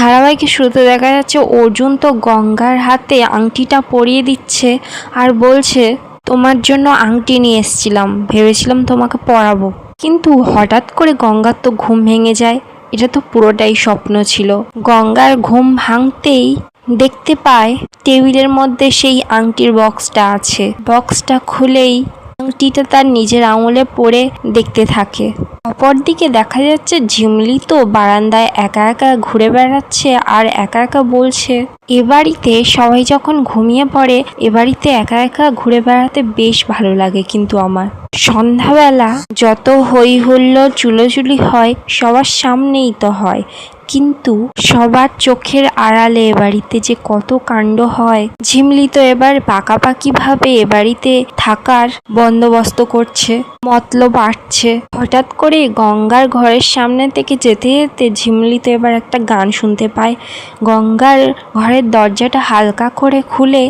ধারাবাহিকের শুরুতে দেখা যাচ্ছে অর্জুন তো গঙ্গার হাতে আংটিটা পরিয়ে দিচ্ছে আর বলছে, তোমার জন্য আংটি নিয়ে এসেছিলাম, ভেবেছিলাম তোমাকে পরাবো। কিন্তু হঠাৎ করে গঙ্গার তো ঘুম ভেঙে যায়। এটা তো পুরোটাই স্বপ্ন ছিল। গঙ্গার ঘুম ভাঙতেই দেখতে পায় টেবিলের মধ্যে সেই আংটির বক্সটা আছে। বক্সটা খুলেই আংটিটা তার নিজের আঙুলে পরে দেখতে থাকে। অপরদিকে দেখা যাচ্ছে ঝিমলি তো বারান্দায় একা একা ঘুরে বেড়াচ্ছে আর একা একা বলছে, এ বাড়িতে সবাই যখন ঘুমিয়ে পড়ে এ বাড়িতে একা একা ঘুরে বেড়াতে বেশ ভালো লাগে। কিন্তু আমার সন্ধ্যাবেলা যত হই হুল্লোড় চুলোচুলি হয় সবার সামনেই তো হয়, কিন্তু সবার চোখের আড়ালে এ বাড়িতে যে কত কাণ্ড হয়। ঝিমলি তো এবার পাকাপাকি ভাবে এ বাড়িতে থাকার বন্দোবস্ত করছে, মতলব আসছে। হঠাৎ করে গঙ্গার ঘরের সামনে থেকে যেতে যেতে ঝিমলি তো এবার একটা গান শুনতে পায়। গঙ্গার ঘরের দরজাটা হালকা করে খুলে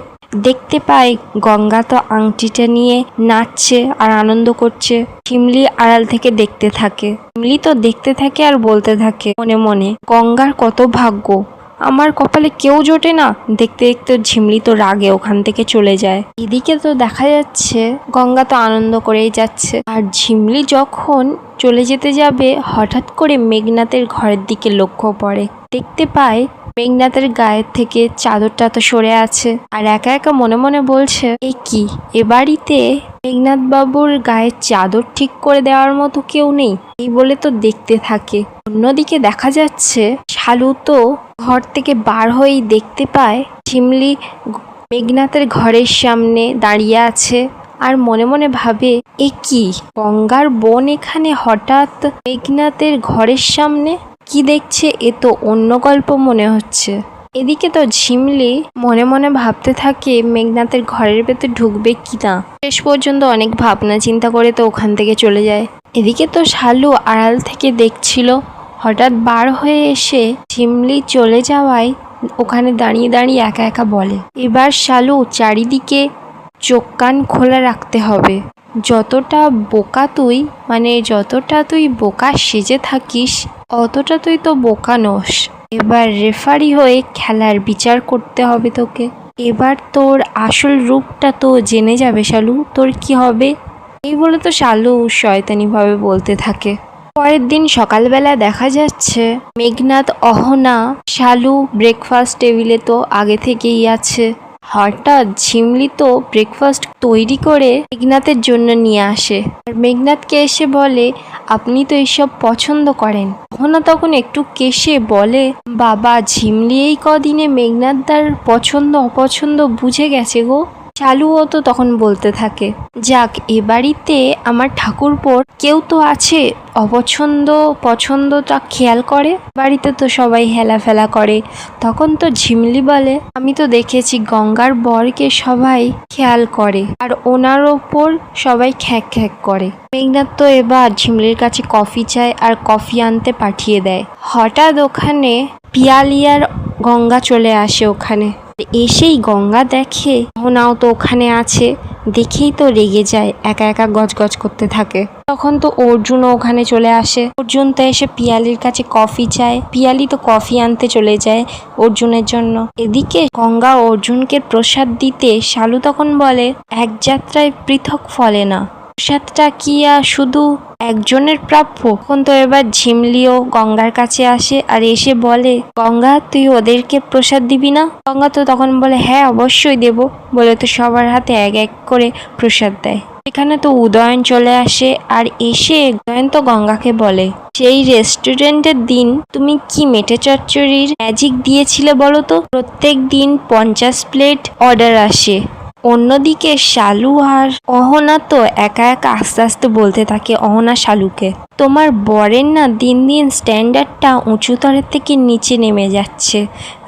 দেখতে পায় গঙ্গা তো আংটিটা নিয়ে নাচছে আর আনন্দ করছে। ঝিমলি আড়াল থেকে দেখতে থাকে। ঝিমলি তো দেখতে থাকে আর বলতে থাকে মনে মনে, গঙ্গার কত ভাগ্য, আমার কপালে কেউ জোটে না। দেখতে দেখতে ঝিমলি তো রাগে ওখান থেকে চলে যায়। এদিকে তো দেখা যাচ্ছে গঙ্গা তো আনন্দ করেই যাচ্ছে, আর ঝিমলি যখন চলে যেতে যাবে হঠাৎ করে মেঘনাথের ঘরের দিকে লক্ষ্য পড়ে। দেখতে পায় মেঘনাথের গায়ের থেকে চাদরটা তো সরে আছে, আর একা একা মনে মনে বলছে, এ কি, এ বাড়িতে মেঘনাথ বাবুর গায়ের চাদর ঠিক করে দেওয়ার মতো কেউ নেই। এই বলে তো দেখতে থাকে। অন্যদিকে দেখা যাচ্ছে শালু তো ঘর থেকে বার হয়েই দেখতে পায় ঝিমলি মেঘনাথের ঘরের সামনে দাঁড়িয়ে আছে আর মনে মনে ভাবে, এ কি, গঙ্গার বোন এখানে হঠাৎ মেঘনাথের ঘরের সামনে? কি দেখছে, এ তো অন্য গল্প মনে হচ্ছে। এদিকে তো ঝিমলি মনে মনে ভাবতে থাকে মেঘনাথের ঘরের ভেতর ঢুকবে কি না। শেষ পর্যন্ত অনেক ভাবনা চিন্তা করে তো ওখান থেকে চলে যায়। এদিকে তো শালু আড়াল থেকে দেখছিল, হঠাৎ বার হয়ে এসে ঝিমলি চলে যাওয়ায় ওখানে দাঁড়িয়ে দাঁড়িয়ে একা একা বলে, এবার শালু চারিদিকে চোখ কান খোলা রাখতে হবে। যতটা বোকা তুই, মানে যতটা তুই বোকা সেজে থাকিস অতটা তুই তো বোকা নোস। এবার রেফারি হয়ে খেলার বিচার করতে হবে তোকে। এবার তোর আসল রূপটা তো জেনে যাবে শালু, তোর কি হবে। এই বলে তো শালু শয়তানিভাবে বলতে থাকে। পরের দিন সকালবেলা দেখা যাচ্ছে মেঘনাথ, অহনা, শালু ব্রেকফাস্ট টেবিলে তো আগে থেকেই আছে। হঠাৎ ঝিমলি তো ব্রেকফাস্ট তৈরি করে মেঘনাথের জন্য নিয়ে আসে আর মেঘনাথকে এসে বলে, আপনি তো এইসব পছন্দ করেন। অহনা তখন একটু কেশে বলে, বাবা, ঝিমলি এই কদিনে মেঘনাথদার পছন্দ অপছন্দ বুঝে গেছে গো। শালুও তো তখন বলতে থাকে, যাক, এ বাড়িতে আমার ঠাকুরপোর কেউ তো আছে অপছন্দ পছন্দটা খেয়াল করে। বাড়িতে তো সবাই হেলাফেলা করে। তখন তো ঝিমলি বলে, আমি তো দেখেছি গঙ্গার বরকে সবাই খেয়াল করে আর ওনার ওপর সবাই খ্যাক খ্যাক করে। মেঘনাথ তো এবার ঝিমলির কাছে কফি চায় আর কফি আনতে পাঠিয়ে দেয়। হঠাৎ ওখানে পিয়ালিয়ার গঙ্গা চলে আসে ওখানে। এসেই গঙ্গা দেখে অহনাও তো ওখানে আছে, দেখেই তো রেগে যায়, একা একা গজগজ করতে থাকে। তখন তো অর্জুনও ওখানে চলে আসে। অর্জুন তো এসে পিয়ালির কাছে কফি চায়। পিয়ালি তো কফি আনতে চলে যায় অর্জুনের জন্য। এদিকে গঙ্গা অর্জুনকে প্রসাদ দিতে শালু তখন বলে, এক যাত্রায় পৃথক ফলে না, প্রসাদটা কি শুধু একজনের প্রাপ্য। তখন তো এবার ঝিমলিও গঙ্গার কাছে আসে আর এসে বলে, গঙ্গা, তুই ওদেরকে প্রসাদ দিবি না? গঙ্গা তো তখন বলে, হ্যাঁ অবশ্যই দেব, বলে তো সবার হাতে এক এক করে প্রসাদ দেয়। এখানে তো উদয়ন চলে আসে আর এসে উদয়ন তো গঙ্গাকে বলে, সেই রেস্টুরেন্টের দিন তুমি কি মেটে চচ্চড়ির ম্যাজিক দিয়েছিলে বলো তো? প্রত্যেক দিন 50 প্লেট অর্ডার আসে। অন্যদিকে শালু আর অহনা তো একা একা আস্তে আস্তে বলতে থাকে অহনা শালুকে, তোমার বরের না দিন দিন স্ট্যান্ডার্ডটা উঁচুতরের থেকে নিচে নেমে যাচ্ছে,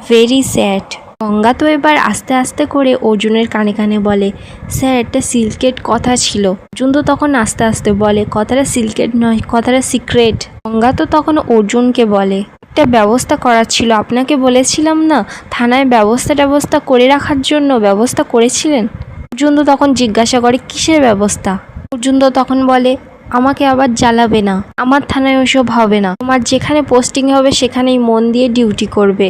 ভেরি স্যাড। গঙ্গা তো এবার আস্তে আস্তে করে অর্জুনের কানে কানে বলে, স্যার, একটা সিল্কেট কথা ছিল। অর্জুন তো তখন আস্তে আস্তে বলে, কথাটা সিল্কেট নয়, কথাটা সিক্রেট। গঙ্গা তো তখন অর্জুনকে বলে, একটা ব্যবস্থা করার ছিল, আপনাকে বলেছিলাম না থানায় ব্যবস্থা করে রাখার জন্য, ব্যবস্থা করেছিলেন? অর্জুন তো তখন জিজ্ঞাসা করে, কিসের ব্যবস্থা? অর্জুন তো তখন বলে, আমাকে আবার জ্বালাবে না, আমার থানায় ওসব হবে না, তোমার যেখানে পোস্টিং হবে সেখানেই মন দিয়ে ডিউটি করবে।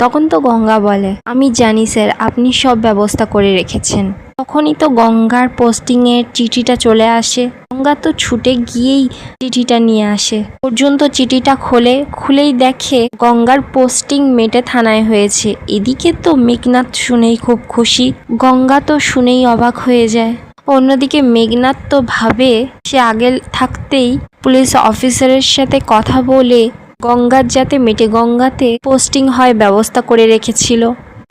তখন তো গঙ্গা বলে, আমি জানি স্যার, আপনি সব ব্যবস্থা করে রেখেছেন। তখনই তো গঙ্গার পোস্টিংয়ের চিঠিটা চলে আসে। গঙ্গা তো ছুটে গিয়েই চিঠিটা নিয়ে আসে। অর্জুন তো চিঠিটা খুলেই দেখে গঙ্গার পোস্টিং মেটে থানায় হয়েছে। এদিকে তো মেঘনাথ শুনেই খুব খুশি, গঙ্গা তো শুনেই অবাক হয়ে যায়। অন্যদিকে মেঘনাথ তো ভাবে সে আগে থাকতেই পুলিশ অফিসারের সাথে কথা বলে গঙ্গার যাতে মেটে গঙ্গাতে পোস্টিং হয় ব্যবস্থা করে রেখেছিল।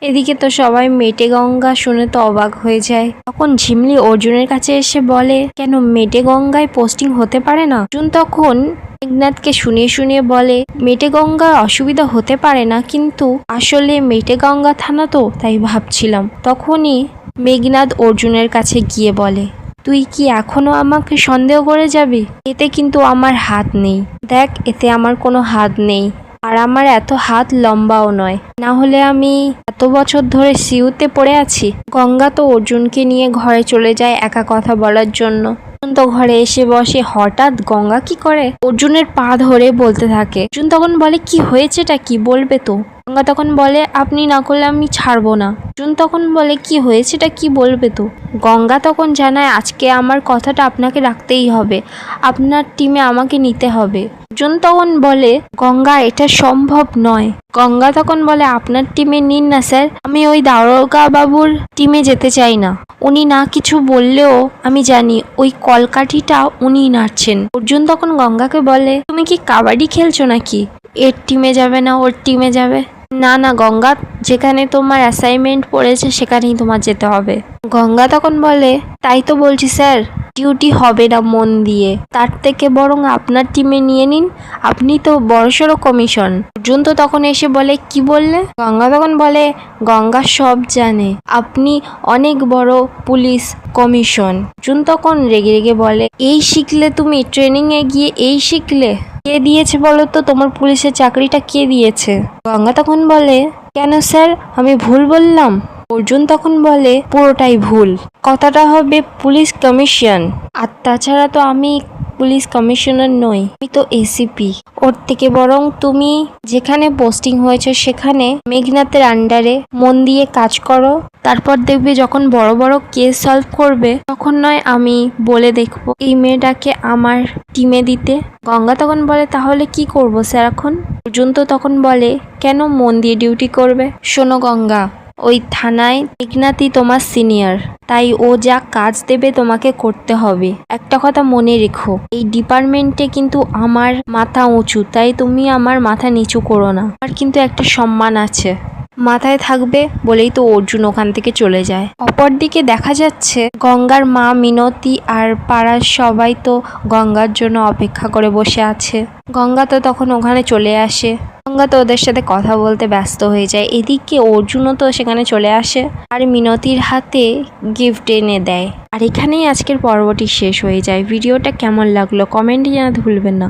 এদিকে তো সবাই মেটে গঙ্গা শুনে তো অবাক হয়ে যায়। তখন ঝিমলি অর্জুনের কাছে এসে বলে, কেন মেটে গঙ্গায় পোস্টিং হতে পারে না? অর্জুন তখন মেঘনাথকে শুনিয়ে বলে, মেটে গঙ্গার অসুবিধা হতে পারে না, কিন্তু আসলে মেটে গঙ্গা থানা তো, তাই ভাবছিলাম। তখনই মেঘনাথ অর্জুনের কাছে গিয়ে বলে, তুই কি এখনো আমাকে সন্দেহ করে যাবি? এতে কিন্তু আমার হাত নেই, দেখ এতে আমার কোনো হাত নেই, আর আমার এত হাত লম্বাও নয়, না হলে আমি এত বছর ধরে সিউতে পড়ে আছি। গঙ্গা তো অর্জুনকে নিয়ে ঘরে চলে যায় একা কথা বলার জন্য। অর্জুন তো ঘরে এসে বসে, হঠাৎ গঙ্গা কি করে অর্জুনের পা ধরে বলতে থাকে। অর্জুন তখন বলে, কি হয়েছেটা কি, বলবে তো? গঙ্গা তখন বলে, আপনি না করলে আমি ছাড়বো না। অর্জুন তখন বলে, কি হয়েছেটা কি, বলবে তো? গঙ্গা তখন জানায়, আজকে আমার কথাটা আপনাকে রাখতেই হবে, আপনার টিমে আমাকে নিতে হবে। অর্জুন তখন বলে, গঙ্গা এটা সম্ভব নয়। গঙ্গা তখন বলে, আপনার টিমে নিন না স্যার, আমি ওই দারোগা বাবুর টিমে যেতে চাই না। উনি না কিছু বললেও আমি জানি ওই কলকাঠিটা উনি নাড়ছেন। অর্জুন তখন গঙ্গাকে বলে, তুমি কি কাবাডি খেলছো নাকি? এর টিমে যাবে না ওর টিমে যাবে? না না গঙ্গা, যেখানে তোমার অ্যাসাইনমেন্ট পড়েছে সেখানেই তোমার যেতে হবে। গঙ্গা তখন বলে, তাই তো বলছি স্যার, ডিউটি হবে না মন দিয়ে, তার থেকে বরং আপনার টিমে নিয়ে নিন, আপনি তো বড়সড় কমিশন। অর্জুন তো তখন এসে বলে, কি বললে? গঙ্গা তখন বলে, গঙ্গা সব জানে, আপনি অনেক বড় পুলিশ কমিশন। অর্জুন তখন রেগে রেগে বলে, এই শিখলে তুমি ট্রেনিংয়ে গিয়ে, এই শিখলে? কে দিয়েছে বলো তো, তোমার পুলিশের চাকরিটা কে দিয়েছে? গঙ্গা তখন বলে, কেন স্যার, আমি ভুল বললাম? অর্জুন তখন বলে, পুরোটাই ভুল, কথাটা হবে পুলিশ কমিশন, আর তাছাড়া তো আমি পুলিশ কমিশনার নই, আমি তো এসিপি। ওর থেকে বরং তুমি যেখানে পোস্টিং হয়েছে সেখানে মেঘনাথের আন্ডারে মন দিয়ে কাজ করো, তারপর দেখবে যখন বড় বড় কেস সলভ করবে তখন নয় আমি বলে দেখবো এই মেয়েটাকে আমার টিমে দিতে। গঙ্গা তখন বলে, তাহলে কি করব স্যার এখন? অর্জুন তো তখন বলে, কেন মন দিয়ে ডিউটি করবে? শোনো গঙ্গা, ওই থানায় মেঘনাথই তোমার সিনিয়র, তাই ও যা কাজ দেবে তোমাকে করতে হবে। একটা কথা মনে রেখো, এই ডিপার্টমেন্টে কিন্তু আমার মাথা উঁচু, তাই তুমি আমার মাথা নিচু করো না, আর কিন্তু একটা সম্মান আছে, মাথায় থাকবে। বলেই তো অর্জুন ওখান থেকে চলে যায়। অপরদিকে দেখা যাচ্ছে গঙ্গার মা মিনতি আর পাড়ার সবাই তো গঙ্গার জন্য অপেক্ষা করে বসে আছে। গঙ্গা তো তখন ওখানে চলে আসে। গঙ্গা তো ওদের সাথে কথা বলতে ব্যস্ত হয়ে যায়। এদিকে অর্জুনও তো সেখানে চলে আসে আর মিনতির হাতে গিফট এনে দেয়। আর এখানেই আজকের পর্বটি শেষ হয়ে যায়। ভিডিওটা কেমন লাগলো কমেন্টে জানাতে ভুলবেন না।